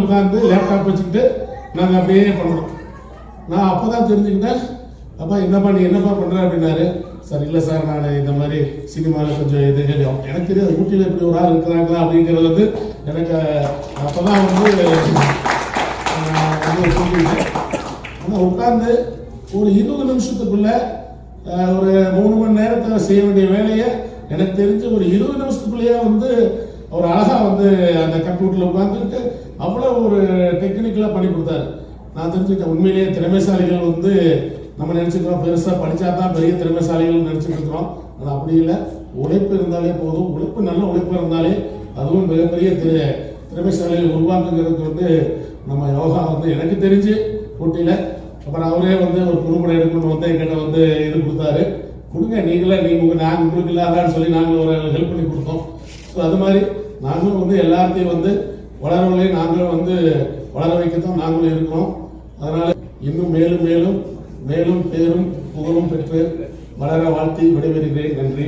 உட்காந்து லேப்டாப் வச்சுக்கிட்டு நாங்கள் அப்படியே பண்ணுறோம். நான் அப்போ தான் தெரிஞ்சுக்கிட்டேன், அப்பா என்னப்பா நீ என்னப்பா பண்ணுற அப்படின்னாரு. சார் இல்லை சார் நான் இந்த மாதிரி சினிமாவில் கொஞ்சம் இது எனக்கு தெரியாது ஊட்டியில் இப்படி ஒரு ஆள் இருக்கிறாங்களா அப்படிங்கிறது வந்து எனக்கு அப்போ தான் வந்து சொல்லிட்டேன். ஆனால் உட்காந்து ஒரு 20 நிமிஷத்துக்குள்ள ஒரு 3 மணி நேரத்தில் செய்ய வேண்டிய வேலையை எனக்கு தெரிஞ்சு ஒரு 20 நிமிஷத்துக்குள்ளேயே வந்து ஒரு அழகாக வந்து அந்த கம்ப்யூட்டரில் உட்காந்துட்டு அவ்வளோ ஒரு டெக்னிக்கலாக பண்ணி கொடுத்தாரு. நான் தெரிஞ்சுக்கிட்டேன் உண்மையிலேயே திறமைசாலிகள் வந்து நம்ம நினச்சிக்கிறோம் பெருசாக படித்தா தான் பெரிய திறமைசாலிகள் நினச்சிட்டு இருக்கிறோம். ஆனால் அப்படி இல்லை, உழைப்பு இருந்தாலே போதும். உழைப்பு நல்ல உழைப்பு இருந்தாலே அதுவும் மிகப்பெரிய திறமைசாலிகள் உருவாக்குங்கிறதுக்கு வந்து நம்ம யோகா வந்து எனக்கு தெரிஞ்சு ஊட்டியில். அப்புறம் அவரே வந்து ஒரு குறும்படை எடுக்கணும்னு வந்து எங்கிட்ட வந்து இது கொடுத்தாரு. கொடுங்க நீங்களே நாங்கள் உங்களுக்கு இல்லாதான்னு சொல்லி நாங்கள் ஒரு ஹெல்ப் பண்ணி கொடுத்தோம். ஸோ அது மாதிரி நாங்களும் வந்து எல்லாத்தையும் வந்து வளரவர்களையும் நாங்களும் வந்து வளர வைக்கத்தான் நாங்களும் இருக்கிறோம். அதனால இன்னும் மேலும் மேலும் மேலும் பேரும் புகழும் பெற்று வளர வாழ்த்தி விடைபெறுகிறேன். நன்றி.